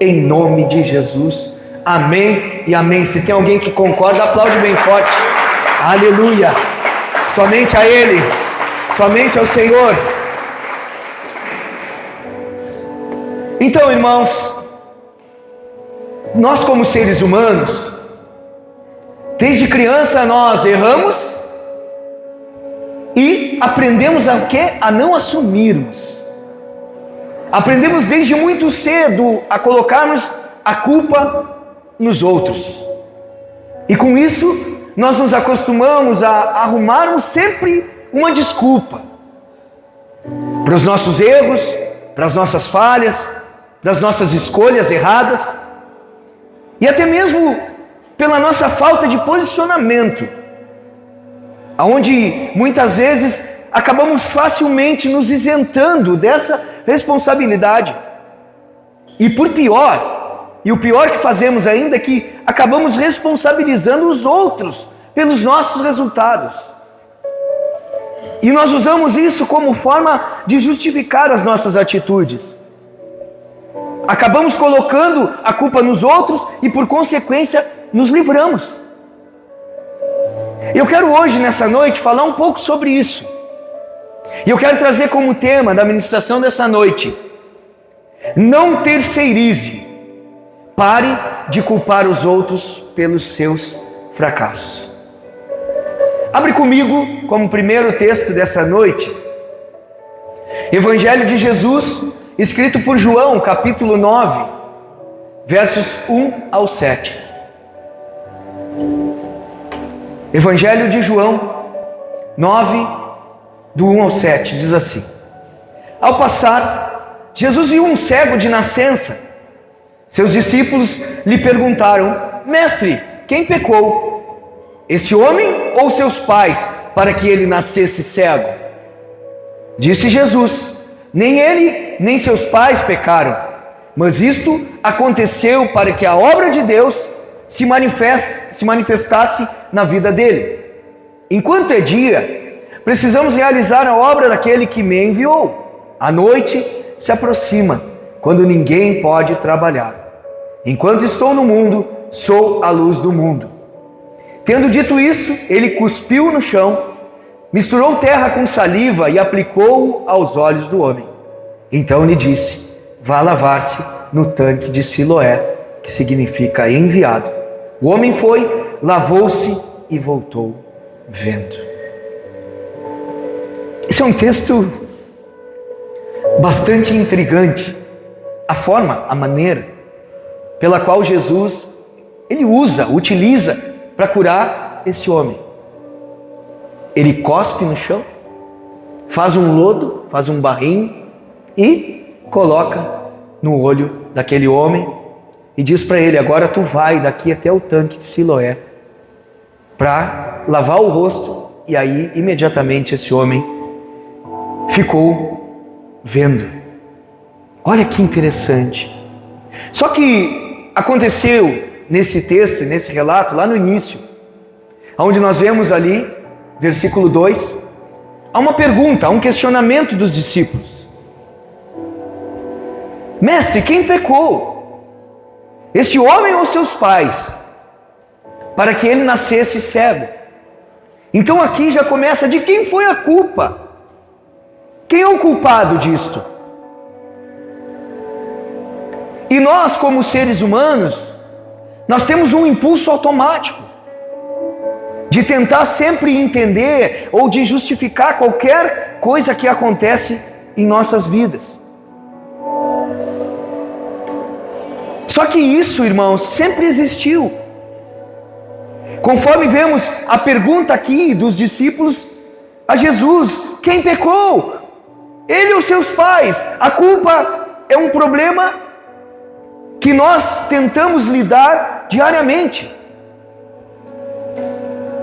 em nome de Jesus. Amém e amém. Se tem alguém que concorda, aplaude bem forte. Aleluia. Somente a Ele, somente ao Senhor. Então, irmãos, nós como seres humanos, desde criança nós erramos e aprendemos a quê? A não assumirmos. Aprendemos desde muito cedo a colocarmos a culpa nos outros. E com isso, nós nos acostumamos a arrumarmos sempre uma desculpa para os nossos erros, para as nossas falhas, para as nossas escolhas erradas, e até mesmo pela nossa falta de posicionamento, aonde muitas vezes acabamos facilmente nos isentando dessa responsabilidade. E o pior que fazemos ainda é que acabamos responsabilizando os outros pelos nossos resultados. E nós usamos isso como forma de justificar as nossas atitudes. Acabamos colocando a culpa nos outros e, por consequência, nos livramos. Eu quero hoje, nessa noite, falar um pouco sobre isso. E eu quero trazer como tema da ministração dessa noite: não terceirize. Pare de culpar os outros pelos seus fracassos. Abre comigo, como primeiro texto dessa noite, Evangelho de Jesus, escrito por João, capítulo 9, versos 1 ao 7. Evangelho de João 9, do 1 ao 7, diz assim: Ao passar, Jesus viu um cego de nascença. Seus discípulos lhe perguntaram: Mestre, quem pecou? Esse homem ou seus pais, para que ele nascesse cego? Disse Jesus: Nem ele, nem seus pais pecaram, mas isto aconteceu para que a obra de Deus se manifestasse na vida dele. Enquanto é dia, precisamos realizar a obra daquele que me enviou. A noite se aproxima, quando ninguém pode trabalhar. Enquanto estou no mundo, sou a luz do mundo. Tendo dito isso, ele cuspiu no chão, misturou terra com saliva e aplicou-o aos olhos do homem. Então lhe disse: Vá lavar-se no tanque de Siloé, que significa enviado. O homem foi, lavou-se e voltou vendo. Esse é um texto bastante intrigante. A maneira pela qual Jesus, ele utiliza para curar esse homem. Ele cospe no chão, faz um lodo, faz um barrinho e coloca no olho daquele homem e diz para ele: agora tu vai daqui até o tanque de Siloé para lavar o rosto. E aí imediatamente esse homem ficou vendo. Olha que interessante. Só que aconteceu nesse texto, nesse relato, lá no início, onde nós vemos ali, versículo 2, há uma pergunta, há um questionamento dos discípulos: Mestre, quem pecou? Este homem ou seus pais, para que ele nascesse cego? Então aqui já começa: de quem foi a culpa? Quem é o culpado disto? E nós, como seres humanos, nós temos um impulso automático de tentar sempre entender ou de justificar qualquer coisa que acontece em nossas vidas. Só que isso, irmãos, sempre existiu. Conforme vemos a pergunta aqui dos discípulos a Jesus: quem pecou? Ele ou seus pais? A culpa é um problema que nós tentamos lidar diariamente.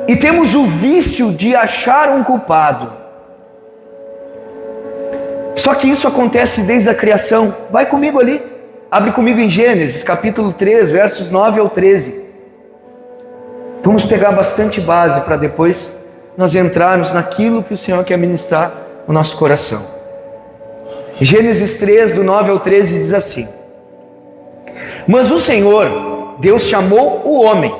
E temos o vício de achar um culpado. Só que isso acontece desde a criação. Vai comigo ali. Abre comigo em Gênesis, capítulo 3, versos 9 ao 13. Vamos pegar bastante base para depois nós entrarmos naquilo que o Senhor quer ministrar no nosso coração. Gênesis 3, do 9 ao 13, diz assim: Mas o Senhor, Deus, chamou o homem,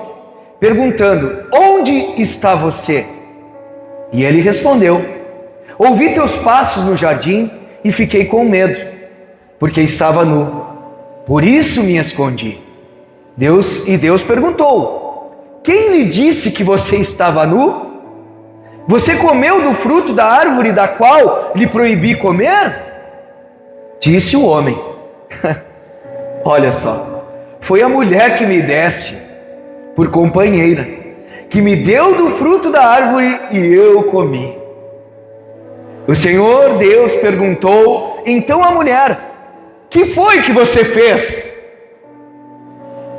perguntando: onde está você? E ele respondeu: ouvi teus passos no jardim e fiquei com medo, porque estava nu. Por isso me escondi. Deus perguntou: quem lhe disse que você estava nu? Você comeu do fruto da árvore da qual lhe proibi comer? Disse o homem: olha só, foi a mulher que me deste por companheira, que me deu do fruto da árvore e eu comi. O Senhor Deus perguntou então à mulher: que foi que você fez?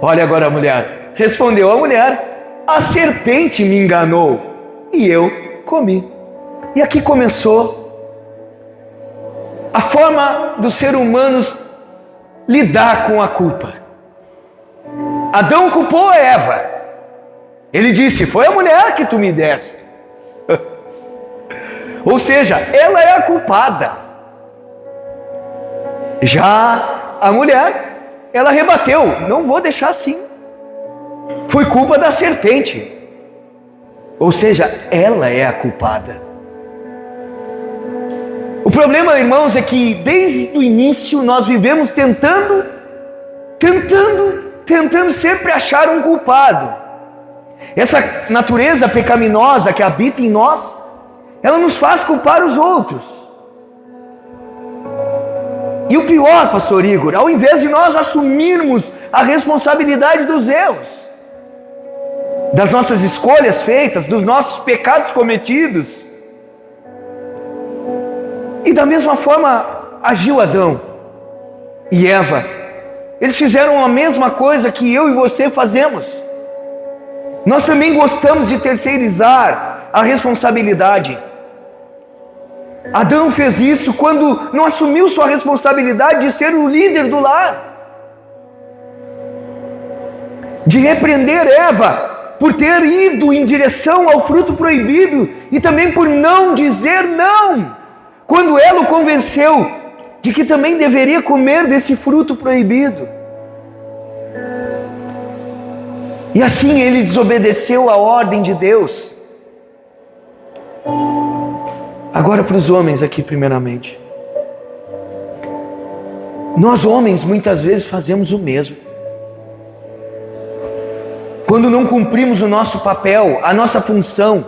Olha agora a mulher. Respondeu a mulher: a serpente me enganou e eu comi. E aqui começou a forma dos seres humanos lidar com a culpa. Adão culpou a Eva. Ele disse: foi a mulher que tu me deste. Ou seja, ela é a culpada. Já a mulher, ela rebateu: não vou deixar assim. Foi culpa da serpente. Ou seja, ela é a culpada. O problema, irmãos, é que desde o início nós vivemos tentando sempre achar um culpado. Essa natureza pecaminosa que habita em nós, ela nos faz culpar os outros. E o pior, pastor Igor, ao invés de nós assumirmos a responsabilidade dos erros, das nossas escolhas feitas, dos nossos pecados cometidos, e da mesma forma agiu Adão e Eva. Eles fizeram a mesma coisa que eu e você fazemos. Nós também gostamos de terceirizar a responsabilidade. Adão fez isso quando não assumiu sua responsabilidade de ser o líder do lar, de repreender Eva por ter ido em direção ao fruto proibido e também por não dizer não, quando ela o convenceu de que também deveria comer desse fruto proibido. E assim ele desobedeceu a ordem de Deus. Agora para os homens aqui primeiramente. Nós homens muitas vezes fazemos o mesmo. Quando não cumprimos o nosso papel, a nossa função.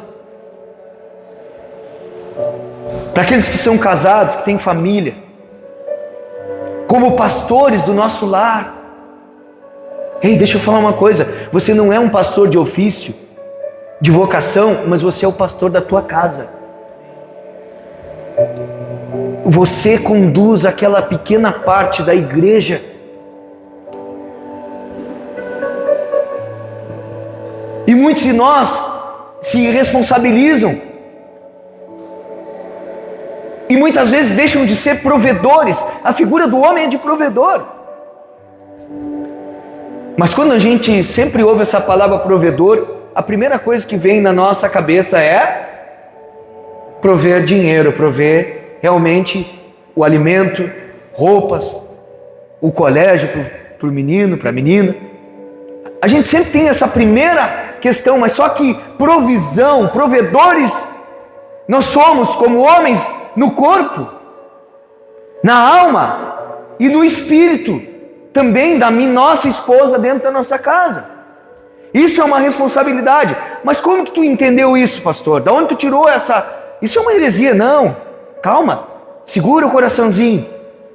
Para aqueles que são casados, que têm família, como pastores do nosso lar. Ei, deixa eu falar uma coisa: você não é um pastor de ofício, de vocação, mas você é o pastor da tua casa. Você conduz aquela pequena parte da igreja. E muitos de nós se responsabilizam e muitas vezes deixam de ser provedores. A figura do homem é de provedor. Mas quando a gente sempre ouve essa palavra provedor, a primeira coisa que vem na nossa cabeça é prover dinheiro, prover realmente o alimento, roupas, o colégio para o menino, para a menina. A gente sempre tem essa primeira questão, mas só que provisão, provedores, nós somos como homens no corpo, na alma e no espírito, também da nossa esposa dentro da nossa casa. Isso é uma responsabilidade. Mas como que tu entendeu isso, pastor? Da onde tu tirou essa? Isso é uma heresia. Não, calma, segura o coraçãozinho,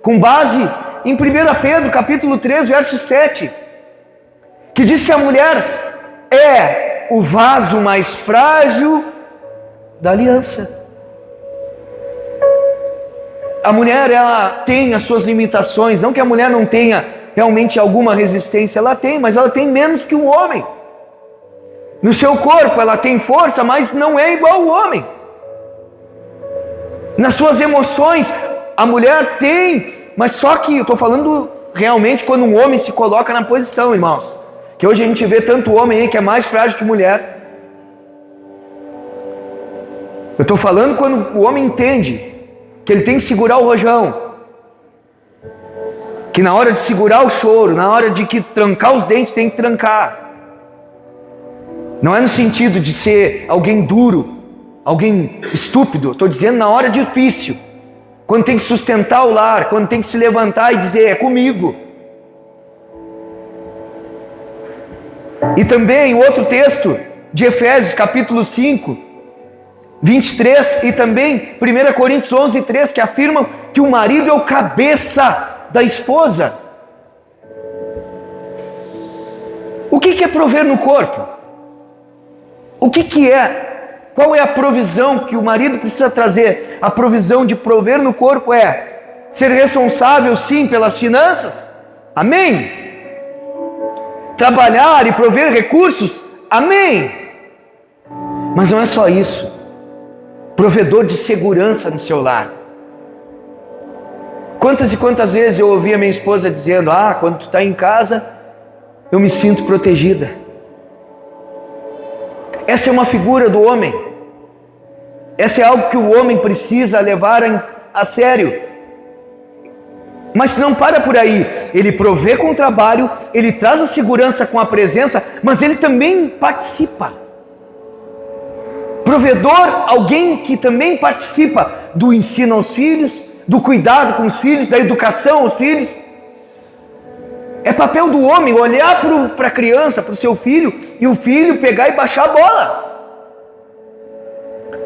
com base em 1 Pedro capítulo 3, verso 7, que diz que a mulher é o vaso mais frágil da aliança. A mulher, ela tem as suas limitações. Não que a mulher não tenha realmente alguma resistência, ela tem, mas ela tem menos que o homem. No seu corpo ela tem força, mas não é igual ao homem. Nas suas emoções a mulher tem, mas só que eu estou falando realmente quando um homem se coloca na posição, irmãos, que hoje a gente vê tanto homem aí que é mais frágil que mulher. Eu estou falando quando o homem entende que ele tem que segurar o rojão, que que na hora de segurar o choro, na hora de que trancar os dentes, tem que trancar. Não é no sentido de ser alguém duro, alguém estúpido. Estou dizendo na hora difícil, quando tem que sustentar o lar, quando tem que se levantar e dizer, é comigo. E também outro texto de Efésios capítulo 5, 23, e também 1 Coríntios 11, 3, que afirmam que o marido é o cabeça da esposa. O que é prover no corpo? O que é? Qual é a provisão que o marido precisa trazer? A provisão de prover no corpo é ser responsável, sim, pelas finanças. Amém? Trabalhar e prover recursos. Amém? Mas não é só isso. Provedor de segurança no seu lar. Quantas e quantas vezes eu ouvi a minha esposa dizendo, quando tu está em casa, eu me sinto protegida. Essa é uma figura do homem. Essa é algo que o homem precisa levar a sério. Mas não para por aí. Ele provê com o trabalho, ele traz a segurança com a presença, mas ele também participa. Provedor, alguém que também participa do ensino aos filhos, do cuidado com os filhos, da educação aos filhos. É papel do homem olhar para a criança, para o seu filho, e o filho pegar e baixar a bola.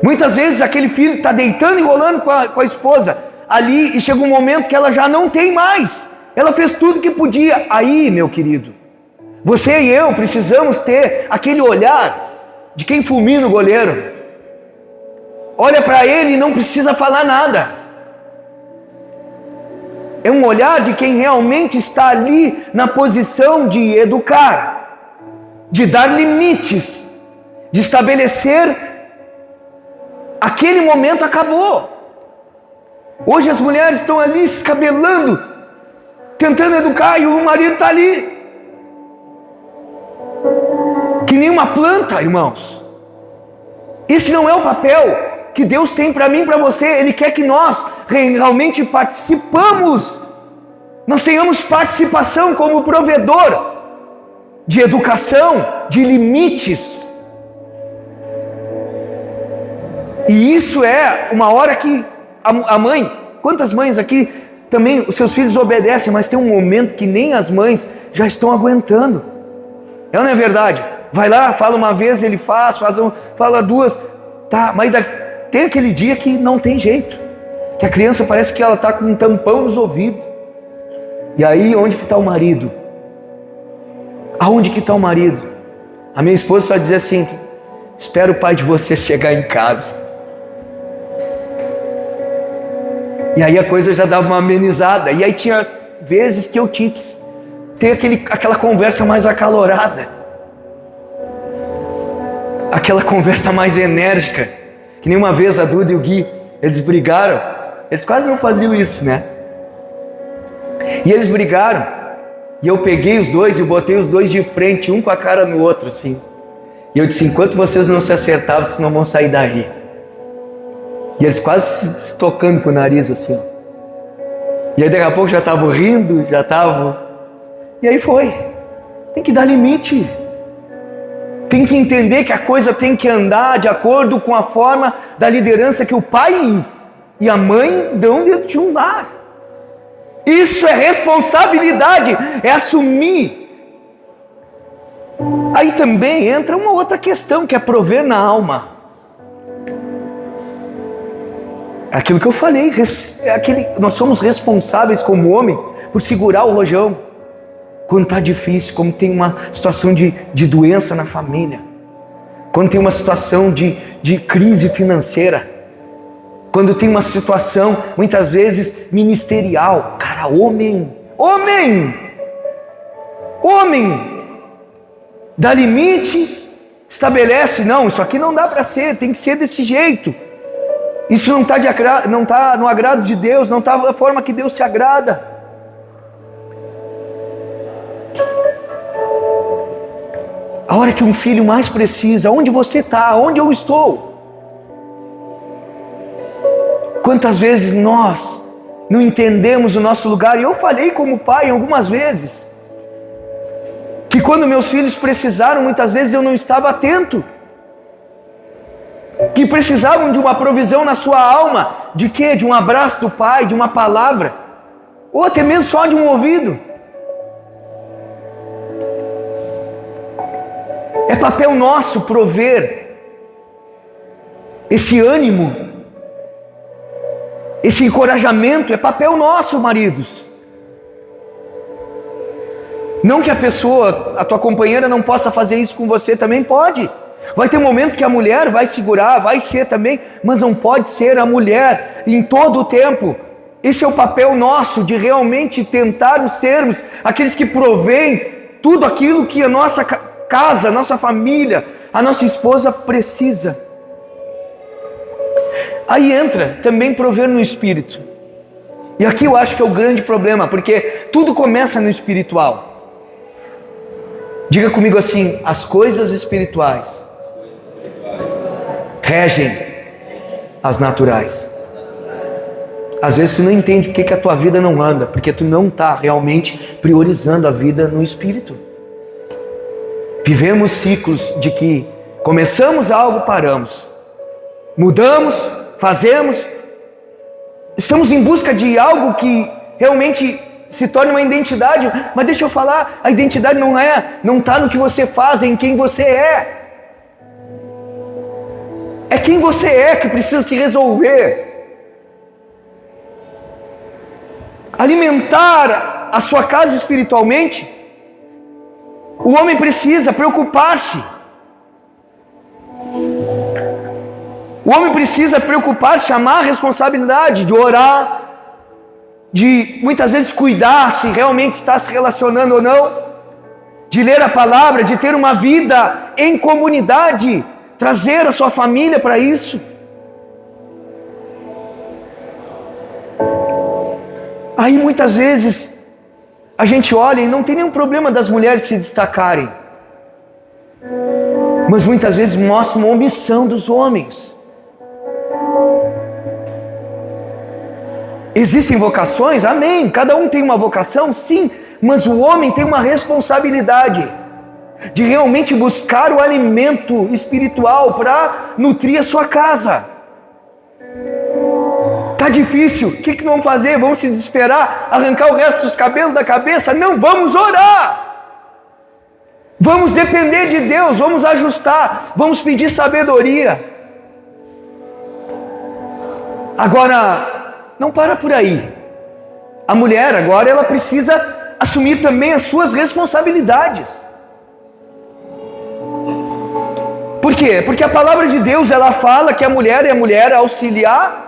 Muitas vezes aquele filho está deitando e rolando com a esposa ali, e chega um momento que ela já não tem mais. Ela fez tudo que podia. Aí, meu querido, você e eu precisamos ter aquele olhar de quem fulmina o goleiro. Olha para ele e não precisa falar nada. É um olhar de quem realmente está ali na posição de educar, de dar limites, de estabelecer. Aquele momento acabou. Hoje as mulheres estão ali se escabelando, tentando educar, e o marido está ali que nem uma planta, irmãos. Esse não é o papel que Deus tem para mim e para você. Ele quer que nós realmente participamos, nós tenhamos participação como provedor de educação, de limites. E isso é uma hora que a mãe, quantas mães aqui também, os seus filhos obedecem, mas tem um momento que nem as mães já estão aguentando. É ou não é verdade? Vai lá, fala uma vez, ele fala duas, tá, mas tem aquele dia que não tem jeito, que a criança parece que ela está com um tampão nos ouvidos. E aí, onde que está o marido? Aonde que está o marido? A minha esposa só dizia assim, espera o pai de vocês chegar em casa. E aí a coisa já dava uma amenizada. E aí tinha vezes que eu tinha que ter aquela conversa mais acalorada, aquela conversa mais enérgica. Que nem uma vez a Duda e o Gui, eles brigaram. Eles quase não faziam isso, né? E eles brigaram, e eu peguei os dois e botei os dois de frente, um com a cara no outro, assim. E eu disse, enquanto vocês não se acertavam, vocês não vão sair daí. E eles quase se tocando com o nariz, assim, ó. E aí daqui a pouco já estavam rindo, E aí foi. Tem que dar limite. Tem que entender que a coisa tem que andar de acordo com a forma da liderança que o pai e a mãe dão dentro de um lar. Isso é responsabilidade, é assumir. Aí também entra uma outra questão, que é prover na alma. Aquilo que eu falei, nós somos responsáveis como homem por segurar o rojão quando está difícil, quando tem uma situação de doença na família, quando tem uma situação de crise financeira, quando tem uma situação muitas vezes ministerial. Cara, homem, dá limite, estabelece, não, isso aqui não dá para ser, tem que ser desse jeito. Isso não está no agrado de Deus, não está da forma que Deus se agrada. A hora que um filho mais precisa, onde você está, onde eu estou? Quantas vezes nós não entendemos o nosso lugar. E eu falei como pai algumas vezes, que quando meus filhos precisaram, muitas vezes eu não estava atento, que precisavam de uma provisão na sua alma, de quê? De um abraço do pai, de uma palavra, ou até mesmo só de um ouvido. É papel nosso prover esse ânimo, esse encorajamento, é papel nosso, maridos. Não que a pessoa, a tua companheira não possa fazer isso com você, também pode. Vai ter momentos que a mulher vai segurar, vai ser também, mas não pode ser a mulher em todo o tempo. Esse é o papel nosso, de realmente tentarmos sermos aqueles que provêm tudo aquilo que a nossa casa, a nossa família, a nossa esposa precisa. Aí entra também prover no espírito. E aqui eu acho que é o grande problema, porque tudo começa no espiritual. Diga comigo assim: as coisas espirituais regem as naturais. Às vezes tu não entende porque que a tua vida não anda, porque tu não está realmente priorizando a vida no espírito. Vivemos ciclos de que começamos algo, paramos, mudamos, fazemos, estamos em busca de algo que realmente se torne uma identidade. Mas deixa eu falar, a identidade não está no que você faz, é em quem você é. É quem você é que precisa se resolver. Alimentar a sua casa espiritualmente, o homem precisa preocupar-se. O homem precisa preocupar-se, chamar a responsabilidade de orar, de muitas vezes cuidar se realmente está se relacionando ou não, de ler a palavra, de ter uma vida em comunidade, trazer a sua família para isso. Aí muitas vezes a gente olha e não tem nenhum problema das mulheres se destacarem, mas muitas vezes mostra uma omissão dos homens. Existem vocações? Amém. Cada um tem uma vocação? Sim. Mas o homem tem uma responsabilidade de realmente buscar o alimento espiritual para nutrir a sua casa. Está difícil, o que vamos fazer? Vamos se desesperar? Arrancar o resto dos cabelos da cabeça? Não, vamos orar. Vamos depender de Deus, vamos ajustar, vamos pedir sabedoria. Agora, não para por aí. A mulher agora ela precisa assumir também as suas responsabilidades. Por quê? Porque a palavra de Deus ela fala que a mulher é a mulher auxiliar.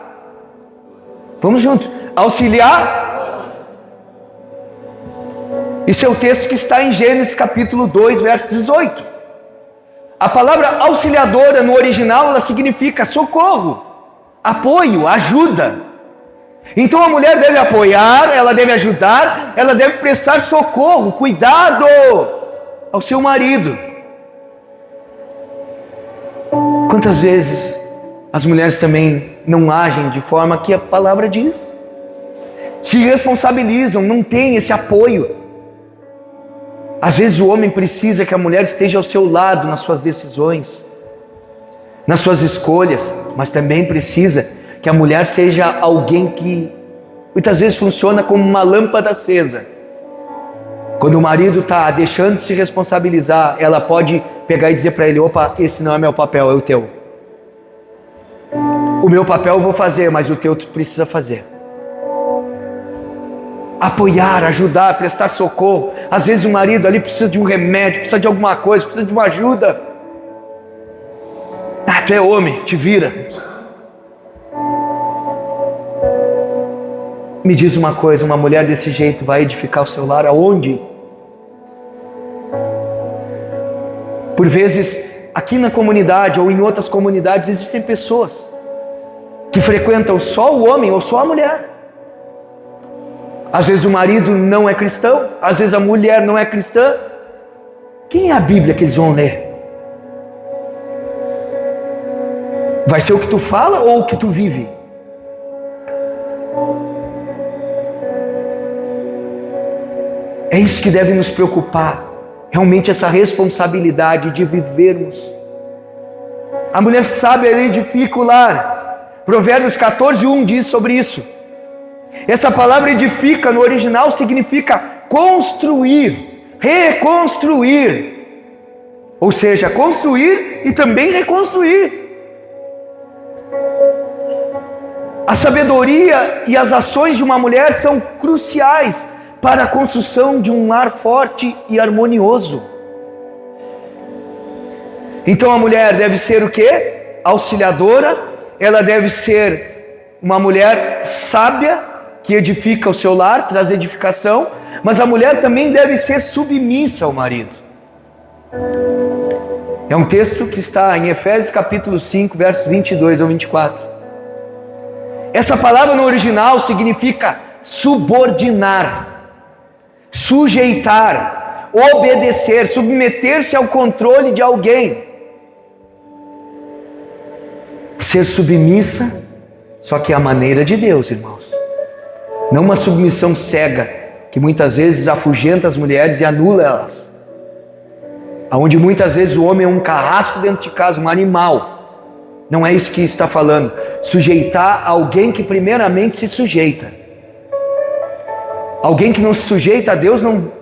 Vamos juntos. Auxiliar. Esse é o texto que está em Gênesis capítulo 2, verso 18. A palavra auxiliadora no original ela significa socorro, apoio, ajuda. Então a mulher deve apoiar, ela deve ajudar, ela deve prestar socorro, cuidado ao seu marido. Quantas vezes as mulheres também não agem de forma que a palavra diz? Se responsabilizam, não tem esse apoio. Às vezes o homem precisa que a mulher esteja ao seu lado nas suas decisões, nas suas escolhas, mas também precisa que a mulher seja alguém que muitas vezes funciona como uma lâmpada acesa. Quando o marido está deixando de se responsabilizar, ela pode pegar e dizer para ele: opa, esse não é meu papel, é o teu. O meu papel eu vou fazer, mas o teu tu precisa fazer. Apoiar, ajudar, prestar socorro. Às vezes o marido ali precisa de um remédio, precisa de alguma coisa, precisa de uma ajuda. Ah, tu é homem, te vira. Me diz uma coisa, uma mulher desse jeito vai edificar o seu lar aonde? Por vezes, aqui na comunidade ou em outras comunidades existem pessoas que frequentam só o homem ou só a mulher. Às vezes o marido não é cristão, às vezes a mulher não é cristã. Quem é a Bíblia que eles vão ler? Vai ser o que tu fala ou o que tu vive? É isso que deve nos preocupar, realmente essa responsabilidade de vivermos. A mulher sábia, ela edifica o lar. Provérbios 14:1 diz sobre isso. Essa palavra edifica no original significa construir, reconstruir. Ou seja, construir e também reconstruir. A sabedoria e as ações de uma mulher são cruciais para a construção de um lar forte e harmonioso. Então a mulher deve ser o quê? Auxiliadora, ela deve ser uma mulher sábia, que edifica o seu lar, traz edificação, mas a mulher também deve ser submissa ao marido. É um texto que está em Efésios capítulo 5, versos 22 ao 24. Essa palavra no original significa subordinar, sujeitar, obedecer, submeter-se ao controle de alguém. Ser submissa, só que à maneira de Deus, irmãos. Não uma submissão cega, que muitas vezes afugenta as mulheres e anula elas. Onde muitas vezes o homem é um carrasco dentro de casa, um animal. Não é isso que está falando. Sujeitar alguém que primeiramente se sujeita. Alguém que não se sujeita a Deus não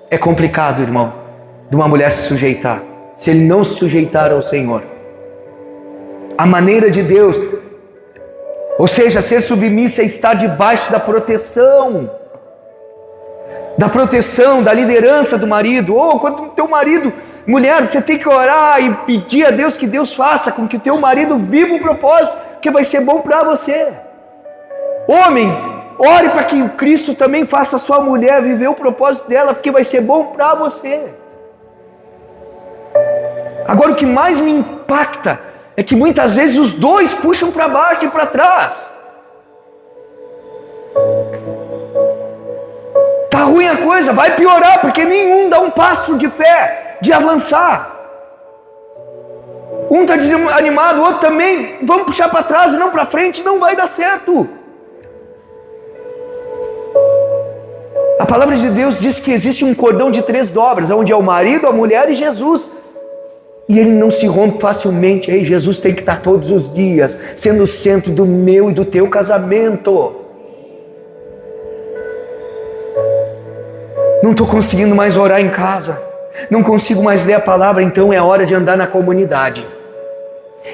é complicado, irmão, de uma mulher se sujeitar, se ele não se sujeitar ao Senhor. A maneira de Deus, ou seja, ser submissa é estar debaixo da proteção, da liderança do marido. Ou quando o teu marido, mulher, você tem que orar e pedir a Deus que Deus faça com que o teu marido viva o propósito, que vai ser bom para você. Homem, ore para que o Cristo também faça a sua mulher viver o propósito dela, porque vai ser bom para você. Agora o que mais me impacta é que muitas vezes os dois puxam para baixo e para trás. Tá ruim a coisa, vai piorar, porque nenhum dá um passo de fé, de avançar. Um está desanimado, o outro também. Vamos puxar para trás e não para frente, não vai dar certo. A palavra de Deus diz que existe um cordão de 3 dobras, onde é o marido, a mulher e Jesus. E ele não se rompe facilmente. Ei, Jesus tem que estar todos os dias sendo o centro do meu e do teu casamento. Não estou conseguindo mais orar em casa, não consigo mais ler a palavra, então é hora de andar na comunidade.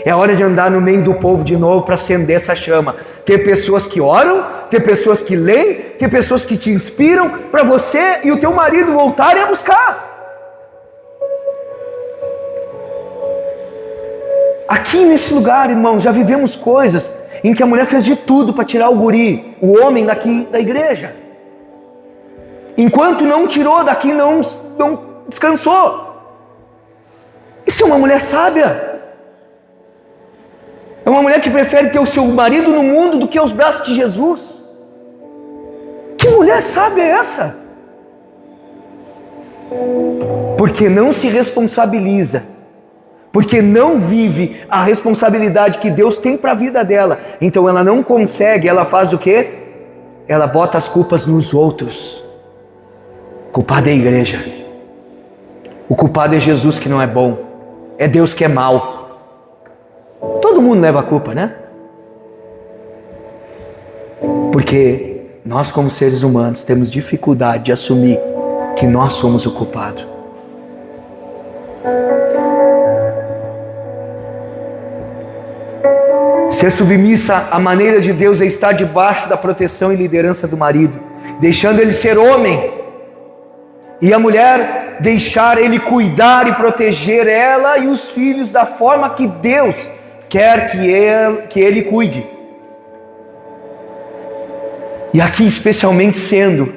É hora de andar no meio do povo de novo para acender essa chama. Ter pessoas que oram, ter pessoas que leem, ter pessoas que te inspiram para você e o teu marido voltarem a buscar. Aqui nesse lugar, irmãos, já vivemos coisas em que a mulher fez de tudo para tirar o guri, o homem daqui da igreja. Enquanto não tirou daqui, não descansou. Isso é uma mulher sábia. É uma mulher que prefere ter o seu marido no mundo do que aos braços de Jesus. Que mulher sábia é essa? Porque não se responsabiliza, porque não vive a responsabilidade que Deus tem para a vida dela. Então ela não consegue, ela faz o quê? Ela bota as culpas nos outros. O culpado é a igreja. O culpado é Jesus que não é bom. É Deus que é mau. Todo mundo leva a culpa, né? Porque nós, como seres humanos, temos dificuldade de assumir que nós somos o culpado. Ser submissa à maneira de Deus é estar debaixo da proteção e liderança do marido, deixando ele ser homem, e a mulher deixar ele cuidar e proteger ela e os filhos da forma que Deus quer que ele cuide. E aqui especialmente sendo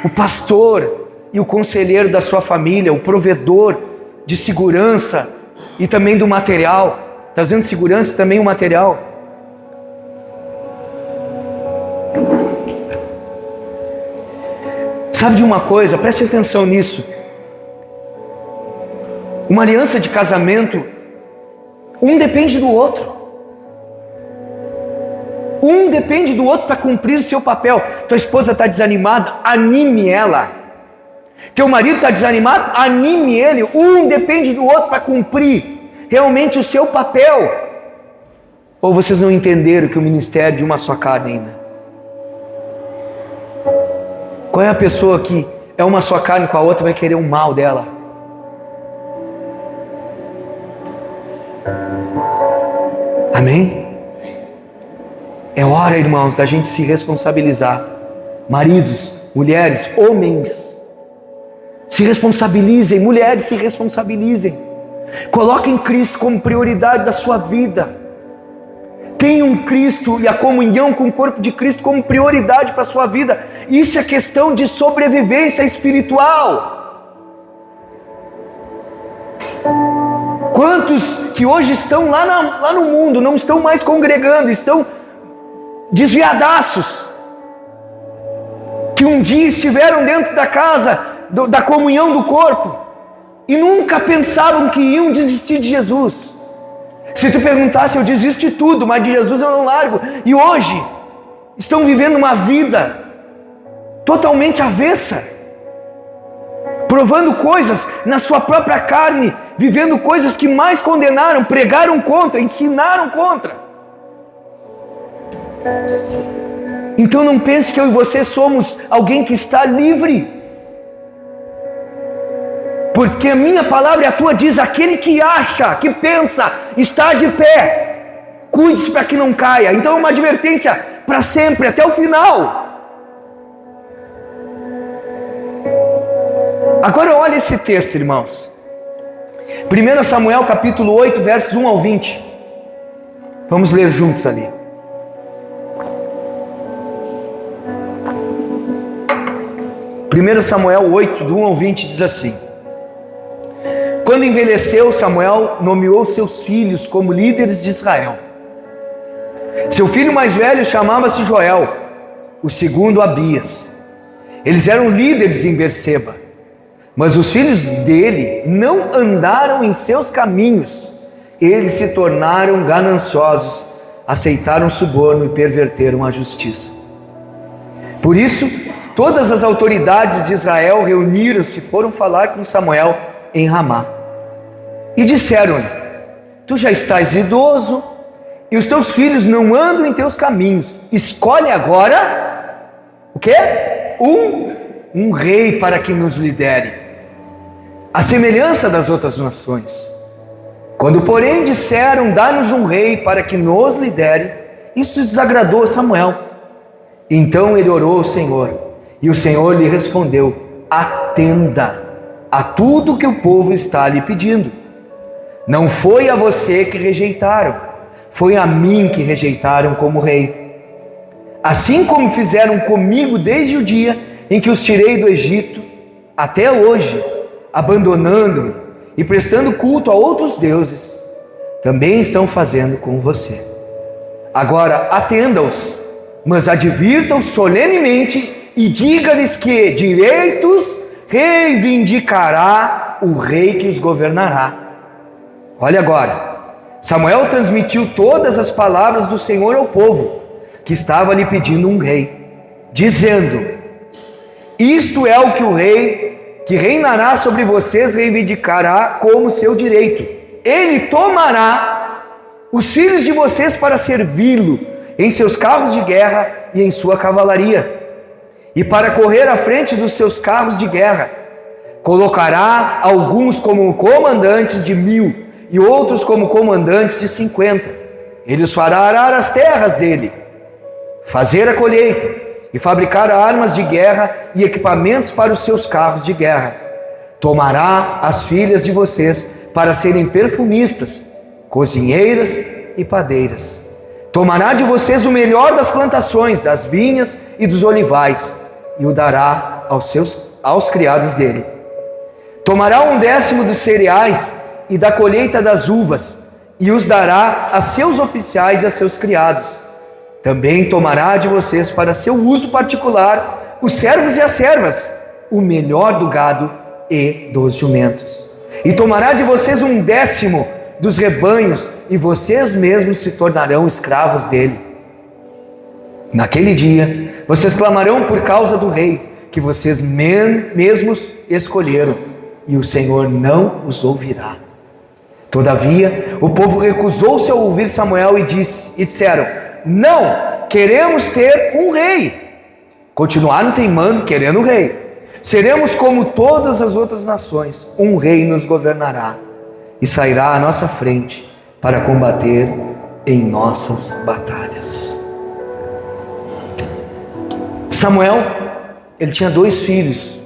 o pastor e o conselheiro da sua família, o provedor de segurança e também do material, trazendo segurança e também o material. Sabe de uma coisa? Preste atenção nisso. Uma aliança de casamento, um depende do outro. Um depende do outro para cumprir o seu papel. Tua esposa está desanimada, anime ela. Teu marido está desanimado? Anime ele. Um depende do outro para cumprir realmente o seu papel. Ou vocês não entenderam que o ministério de uma só carne ainda? Qual é a pessoa que é uma só carne com a outra e vai querer o mal dela? Amém? É hora, irmãos, da gente se responsabilizar. Maridos, mulheres, homens, se responsabilizem. Mulheres, se responsabilizem. Coloquem Cristo como prioridade da sua vida. Tenham Cristo e a comunhão com o corpo de Cristo como prioridade para a sua vida. Isso é questão de sobrevivência espiritual. Quantos que hoje estão lá no mundo, não estão mais congregando, estão desviadaços, que um dia estiveram dentro da casa, da comunhão do corpo, e nunca pensavam que iam desistir de Jesus. Se tu perguntasse, eu desisto de tudo, mas de Jesus eu não largo. E hoje estão vivendo uma vida totalmente avessa, provando coisas na sua própria carne, vivendo coisas que mais condenaram, pregaram contra, ensinaram contra. Então não pense que eu e você somos alguém que está livre, porque a minha palavra e a tua diz: aquele que acha, que pensa, está de pé, cuide-se para que não caia. Então é uma advertência para sempre, até o final. Agora olha esse texto, irmãos. 1 Samuel capítulo 8, versos 1 ao 20. Vamos ler juntos ali. 1 Samuel 8, do 1 ao 20 diz assim: Quando envelheceu, Samuel nomeou seus filhos como líderes de Israel. Seu filho mais velho chamava-se Joel, o segundo Abias. Eles eram líderes em Berseba, mas os filhos dele não andaram em seus caminhos. Eles se tornaram gananciosos, aceitaram suborno e perverteram a justiça. Por isso, todas as autoridades de Israel reuniram-se e foram falar com Samuel em Ramá. E disseram-lhe: Tu já estás idoso e os teus filhos não andam em teus caminhos. Escolhe agora o quê? Um rei para que nos lidere, à semelhança das outras nações. Quando, porém, disseram: Dá-nos um rei para que nos lidere, isto desagradou a Samuel. Então ele orou ao Senhor, e o Senhor lhe respondeu: Atenda a tudo que o povo está lhe pedindo. Não foi a você que rejeitaram, foi a mim que rejeitaram como rei. Assim como fizeram comigo desde o dia em que os tirei do Egito até hoje, abandonando-me e prestando culto a outros deuses, também estão fazendo com você. Agora atenda-os, mas advirta-os solenemente e diga-lhes que direitos reivindicará o rei que os governará. Olha agora, Samuel transmitiu todas as palavras do Senhor ao povo, que estava lhe pedindo um rei, dizendo: Isto é o que o rei que reinará sobre vocês reivindicará como seu direito. Ele tomará os filhos de vocês para servi-lo em seus carros de guerra e em sua cavalaria, e para correr à frente dos seus carros de guerra. Colocará alguns como comandantes de 1000 e outros como comandantes de 50. Ele os fará arar as terras dele, fazer a colheita e fabricar armas de guerra e equipamentos para os seus carros de guerra. Tomará as filhas de vocês para serem perfumistas, cozinheiras e padeiras. Tomará de vocês o melhor das plantações, das vinhas e dos olivais, e o dará aos criados dele. Tomará 1/10 dos cereais e da colheita das uvas, e os dará a seus oficiais e a seus criados. Também tomará de vocês para seu uso particular os servos e as servas, o melhor do gado e dos jumentos. E tomará de vocês 1/10 dos rebanhos, e vocês mesmos se tornarão escravos dele. Naquele dia, vocês clamarão por causa do rei, que vocês mesmos escolheram, e o Senhor não os ouvirá. Todavia, o povo recusou-se a ouvir Samuel e disseram: não, queremos ter um rei. Continuaram teimando, querendo um rei. Seremos como todas as outras nações, um rei nos governará e sairá à nossa frente para combater em nossas batalhas. Samuel, ele tinha 2 filhos,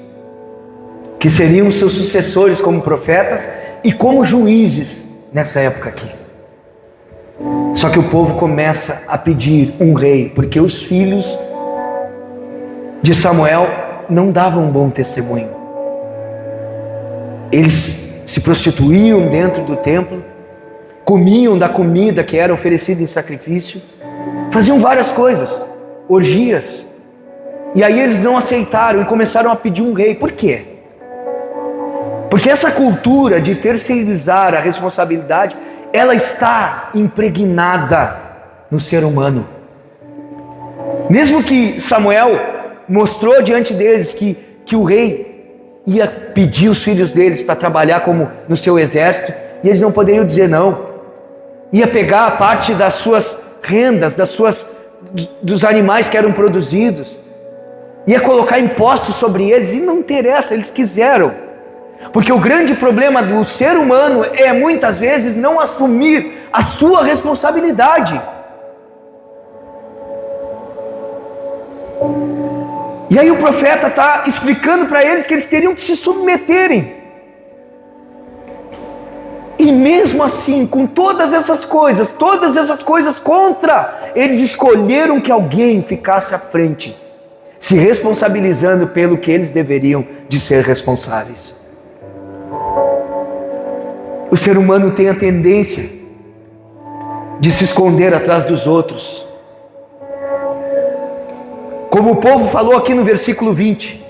que seriam seus sucessores como profetas e como juízes nessa época aqui. Só que o povo começa a pedir um rei, porque os filhos de Samuel não davam um bom testemunho. Eles se prostituíam dentro do templo, comiam da comida que era oferecida em sacrifício, faziam várias coisas, orgias. E aí eles não aceitaram e começaram a pedir um rei. Por quê? Porque essa cultura de terceirizar a responsabilidade, ela está impregnada no ser humano. Mesmo que Samuel mostrou diante deles que o rei ia pedir os filhos deles para trabalhar como no seu exército, e eles não poderiam dizer não. Ia pegar a parte das suas rendas, dos animais que eram produzidos, ia colocar impostos sobre eles, e não interessa, eles quiseram. Porque o grande problema do ser humano é muitas vezes não assumir a sua responsabilidade. E aí o profeta está explicando para eles que eles teriam que se submeterem. E mesmo assim, com todas essas coisas contra, eles escolheram que alguém ficasse à frente, se responsabilizando pelo que eles deveriam de ser responsáveis. O ser humano tem a tendência de se esconder atrás dos outros. Como o povo falou aqui no versículo 20.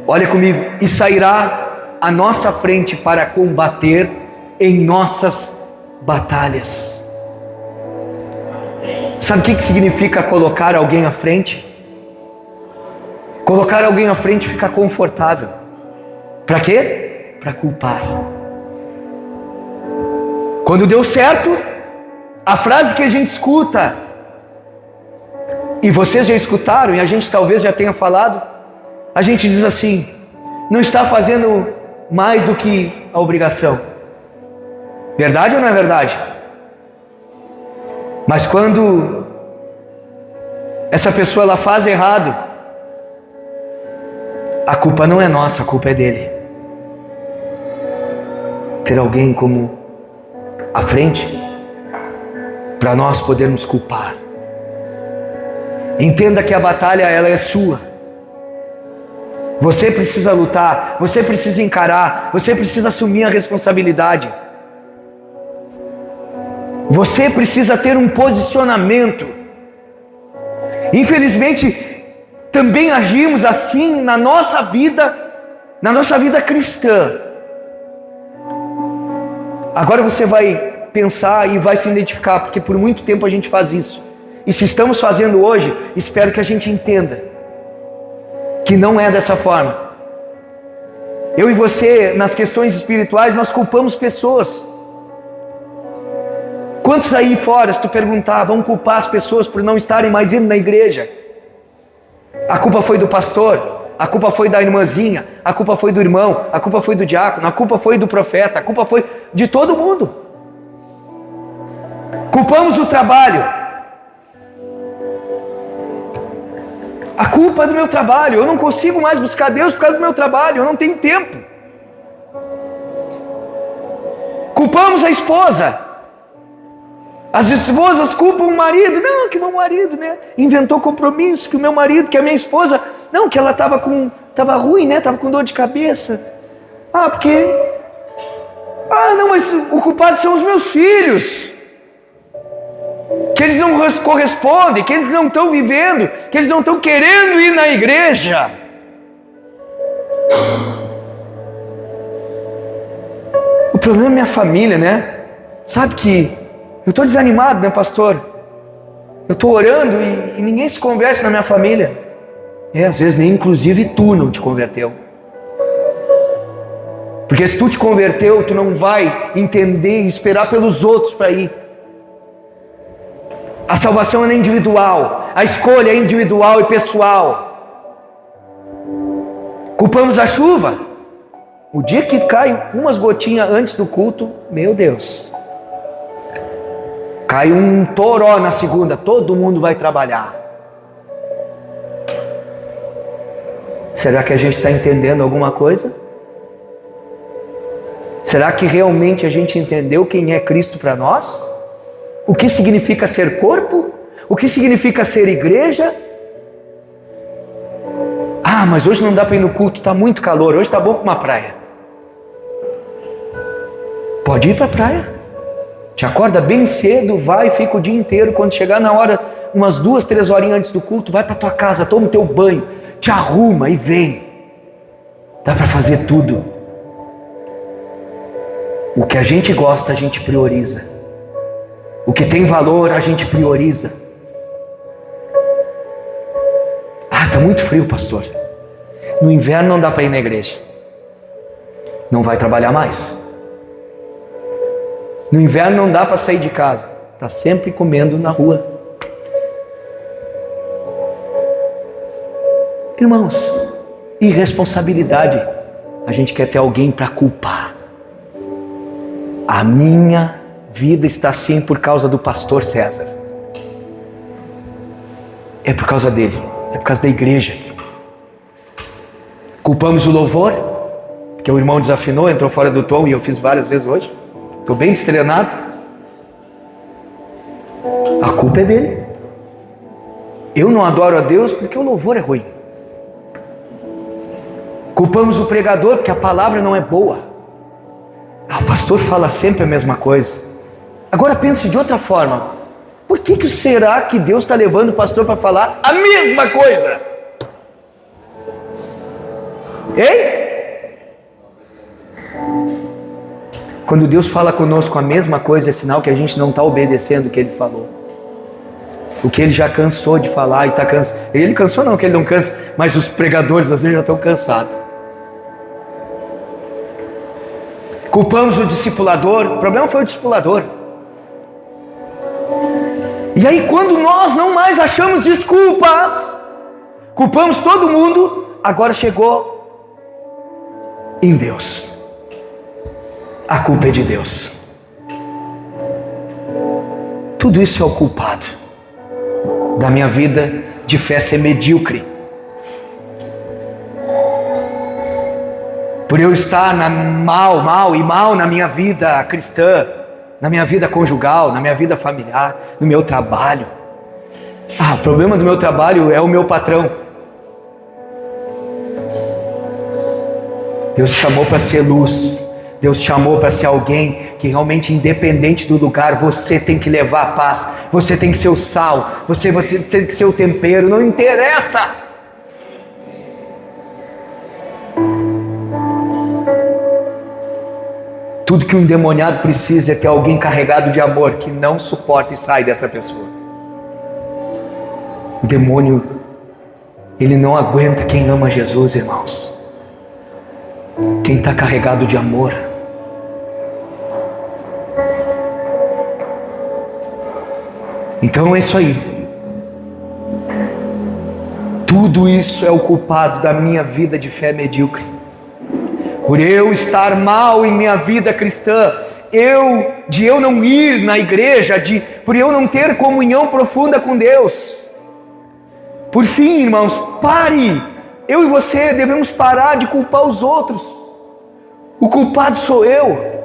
Olha comigo. E sairá à nossa frente para combater em nossas batalhas. Sabe o que significa colocar alguém à frente? Colocar alguém à frente fica confortável. Para quê? Para culpar. Quando deu certo, a frase que a gente escuta, e vocês já escutaram, e a gente talvez já tenha falado, a gente diz assim: não está fazendo mais do que a obrigação. Verdade ou não é verdade? Mas quando essa pessoa ela faz errado, a culpa não é nossa, a culpa é dele. Ter alguém como à frente, para nós podermos culpar. Entenda que a batalha ela é sua. Você precisa lutar, você precisa encarar, você precisa assumir a responsabilidade. Você precisa ter um posicionamento. Infelizmente, também agimos assim na nossa vida cristã. Agora você vai pensar e vai se identificar, porque por muito tempo a gente faz isso. E se estamos fazendo hoje, espero que a gente entenda que não é dessa forma. Eu e você, nas questões espirituais, nós culpamos pessoas. Quantos aí fora, se tu perguntar, vão culpar as pessoas por não estarem mais indo na igreja? A culpa foi do pastor, a culpa foi da irmãzinha, a culpa foi do irmão, a culpa foi do diácono, a culpa foi do profeta, a culpa foi de todo mundo. Culpamos o trabalho. A culpa é do meu trabalho, eu não consigo mais buscar Deus por causa do meu trabalho, eu não tenho tempo. Culpamos a esposa. As esposas culpam o marido. Não, que meu marido, inventou compromisso, que o meu marido, que a minha esposa, não, que ela estava ruim, estava com dor de cabeça. Mas o culpado são os meus filhos. Que eles não correspondem, que eles não estão vivendo, que eles não estão querendo ir na igreja. O problema é minha família, Sabe que eu estou desanimado, pastor? Eu estou orando e ninguém se converte na minha família. Às vezes nem inclusive tu não te converteu. Porque se tu te converteu, tu não vai entender e esperar pelos outros para ir. A salvação é individual, a escolha é individual e pessoal. Culpamos a chuva. O dia que cai umas gotinhas antes do culto, meu Deus, cai um toró na segunda, todo mundo vai trabalhar. Será que a gente está entendendo alguma coisa? Será que realmente a gente entendeu quem é Cristo para nós? O que significa ser corpo? O que significa ser igreja? Ah, mas hoje não dá para ir no culto, está muito calor, hoje está bom para uma praia. Pode ir para a praia. Te acorda bem cedo, vai e fica o dia inteiro. Quando chegar na hora, umas 2, 3 horinhas antes do culto, vai para tua casa, toma o teu banho, te arruma e vem. Dá para fazer tudo. O que a gente gosta, a gente prioriza. O que tem valor, a gente prioriza. Ah, está muito frio, pastor. No inverno não dá para ir na igreja. Não vai trabalhar mais. No inverno não dá para sair de casa. Está sempre comendo na rua. Irmãos, irresponsabilidade. A gente quer ter alguém para culpar. A minha vida está assim por causa do pastor César. É por causa dele. É por causa da igreja. Culpamos o louvor, porque o irmão desafinou, entrou fora do tom, e eu fiz várias vezes hoje. Estou bem destrenado. A culpa é dele. Eu não adoro a Deus porque o louvor é ruim. Culpamos o pregador porque a palavra não é boa. O pastor fala sempre a mesma coisa. Agora pense de outra forma. Por que será que Deus está levando o pastor para falar a mesma coisa? Hein? Quando Deus fala conosco a mesma coisa, é sinal que a gente não está obedecendo o que Ele falou. O que Ele já cansou de falar e está cansado. Ele cansou não, que Ele não cansa, mas os pregadores às vezes já estão cansados. Culpamos o discipulador, o problema foi o discipulador. E aí quando nós não mais achamos desculpas, culpamos todo mundo, agora chegou em Deus. A culpa é de Deus. Tudo isso é o culpado da minha vida de fé ser medíocre. Por eu estar mal na minha vida cristã, na minha vida conjugal, na minha vida familiar, no meu trabalho. O problema do meu trabalho é o meu patrão. Deus te chamou para ser luz. Deus te chamou para ser alguém que realmente, independente do lugar, você tem que levar a paz, você tem que ser o sal, você tem que ser o tempero, não interessa. Tudo que um endemoniado precisa é ter alguém carregado de amor, que não suporta e sai dessa pessoa. O demônio, ele não aguenta quem ama Jesus, irmãos. Quem está carregado de amor. Então é isso aí. Tudo isso é o culpado da minha vida de fé medíocre. Por eu estar mal em minha vida cristã, de eu não ir na igreja, por eu não ter comunhão profunda com Deus. Por fim, irmãos, pare. Eu e você devemos parar de culpar os outros. O culpado sou eu.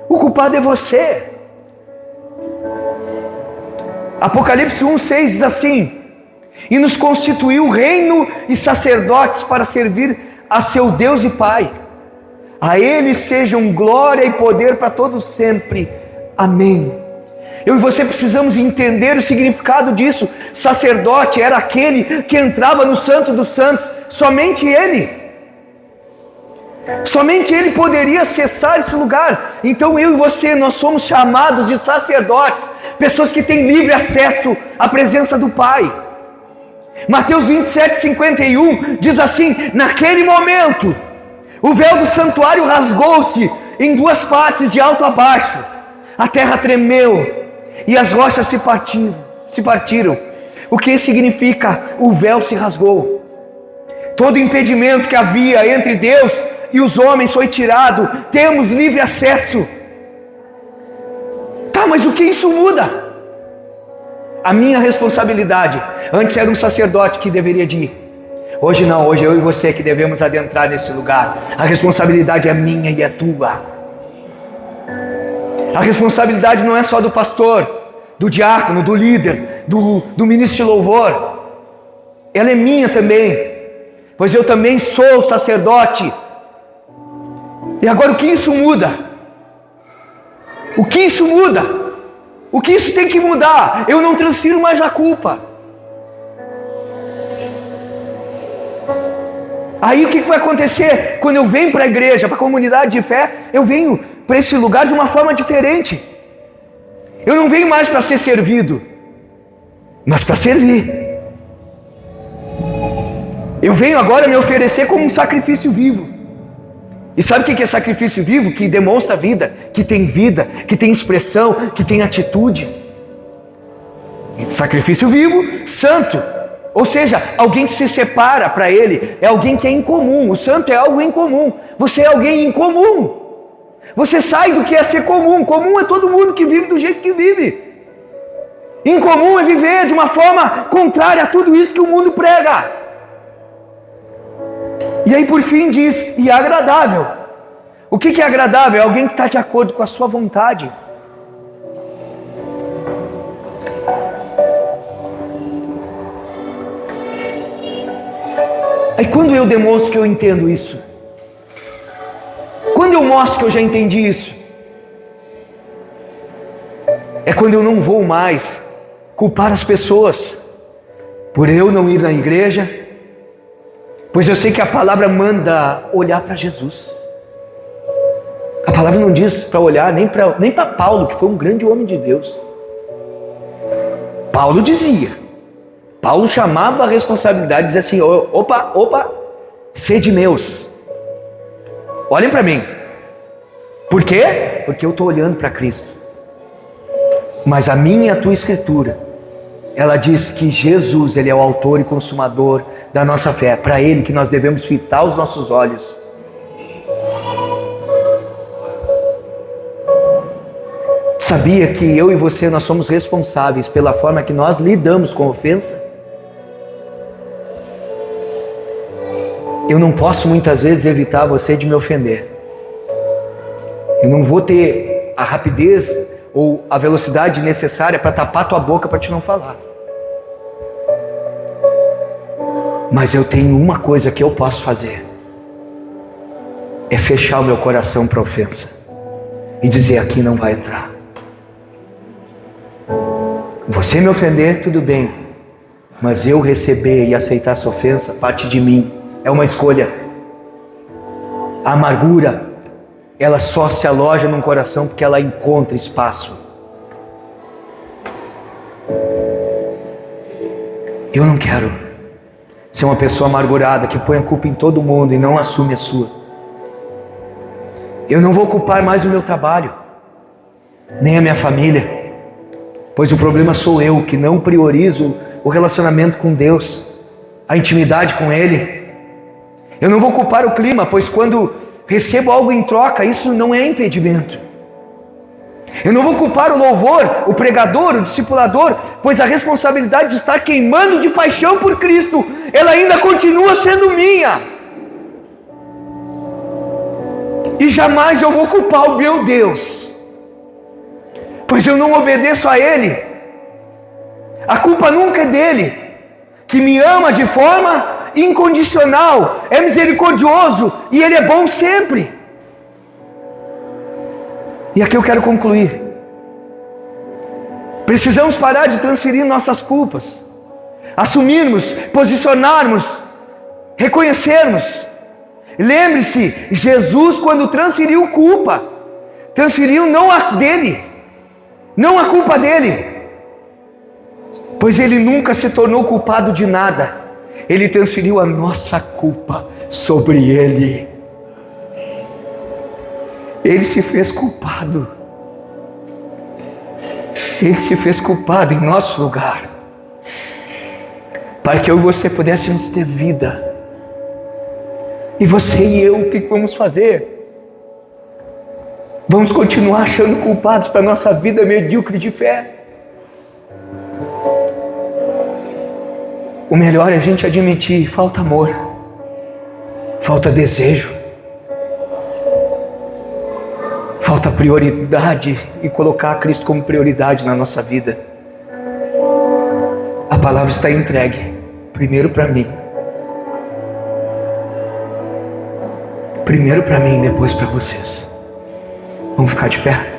O culpado é você. Apocalipse 1:6 diz assim: e nos constituiu reino e sacerdotes para servir a seu Deus e Pai. A Ele sejam glória e poder para todos sempre. Amém. Eu e você precisamos entender o significado disso. Sacerdote era aquele que entrava no Santo dos Santos. Somente Ele poderia acessar esse lugar. Então eu e você, nós somos chamados de sacerdotes, pessoas que têm livre acesso à presença do Pai. Mateus 27:51 diz assim: naquele momento, o véu do santuário rasgou-se em duas partes, de alto a baixo. A terra tremeu e as rochas se partiram. O que significa? O véu se rasgou. Todo impedimento que havia entre Deus e os homens foi tirado. Temos livre acesso. Tá, mas o que isso muda? A minha responsabilidade. Antes era um sacerdote que deveria de ir. Hoje não, hoje eu e você que devemos adentrar nesse lugar. A responsabilidade é minha e é tua. A responsabilidade não é só do pastor, do diácono, do líder, do ministro de louvor. Ela é minha também, pois eu também sou sacerdote. E agora o que isso muda? O que isso muda? O que isso tem que mudar? Eu não transfiro mais a culpa. Aí o que vai acontecer? Quando eu venho para a igreja, para a comunidade de fé, eu venho para esse lugar de uma forma diferente. Eu não venho mais para ser servido, mas para servir. Eu venho agora me oferecer como um sacrifício vivo. E sabe o que é sacrifício vivo? Que demonstra vida, que tem expressão, que tem atitude. Sacrifício vivo, santo. Ou seja, alguém que se separa para ele, é alguém que é incomum. O santo é algo incomum. Você é alguém incomum. Você sai do que é ser comum. Comum é todo mundo que vive do jeito que vive. Incomum é viver de uma forma contrária a tudo isso que o mundo prega. E aí por fim diz, e agradável. O que é agradável? É alguém que está de acordo com a sua vontade. Aí quando eu demonstro que eu entendo isso, quando eu mostro que eu já entendi isso, é quando eu não vou mais culpar as pessoas por eu não ir na igreja, pois eu sei que a palavra manda olhar para Jesus. A palavra não diz para olhar nem para Paulo, que foi um grande homem de Deus. Paulo dizia, Paulo chamava a responsabilidade, dizia assim, opa, sede meus, olhem para mim. Por quê? Porque eu estou olhando para Cristo. Mas a minha e a tua escritura, ela diz que Jesus, Ele é o autor e consumador da nossa fé. É para Ele que nós devemos fitar os nossos olhos. Sabia que eu e você, nós somos responsáveis pela forma que nós lidamos com ofensa? Eu não posso muitas vezes evitar você de me ofender. Eu não vou ter a rapidez ou a velocidade necessária para tapar tua boca para te não falar. Mas eu tenho uma coisa que eu posso fazer. É fechar o meu coração para ofensa. E dizer, aqui não vai entrar. Você me ofender, tudo bem. Mas eu receber e aceitar essa ofensa, parte de mim. É uma escolha. A amargura, ela só se aloja num coração porque ela encontra espaço. Eu não quero ser uma pessoa amargurada que põe a culpa em todo mundo e não assume a sua. Eu não vou culpar mais o meu trabalho, nem a minha família, pois o problema sou eu que não priorizo o relacionamento com Deus, a intimidade com Ele. Eu não vou culpar o clima, pois quando recebo algo em troca, isso não é impedimento. Eu não vou culpar o louvor, o pregador, o discipulador, pois a responsabilidade de estar queimando de paixão por Cristo, ela ainda continua sendo minha. E jamais eu vou culpar o meu Deus, pois eu não obedeço a Ele. A culpa nunca é dele, que me ama de forma incondicional, é misericordioso e Ele é bom sempre. E aqui eu quero concluir. Precisamos parar de transferir nossas culpas, assumirmos, posicionarmos, reconhecermos. Lembre-se, Jesus, quando transferiu culpa, transferiu não a dele, não a culpa dele, pois Ele nunca se tornou culpado de nada. Ele transferiu a nossa culpa sobre Ele. Ele se fez culpado. Ele se fez culpado em nosso lugar, para que eu e você pudéssemos ter vida. E você e eu, o que vamos fazer? Vamos continuar achando culpados para a nossa vida medíocre de fé? O melhor é a gente admitir: falta amor, falta desejo, falta prioridade e colocar a Cristo como prioridade na nossa vida. A palavra está entregue, primeiro para mim. Primeiro para mim, depois para vocês. Vamos ficar de pé?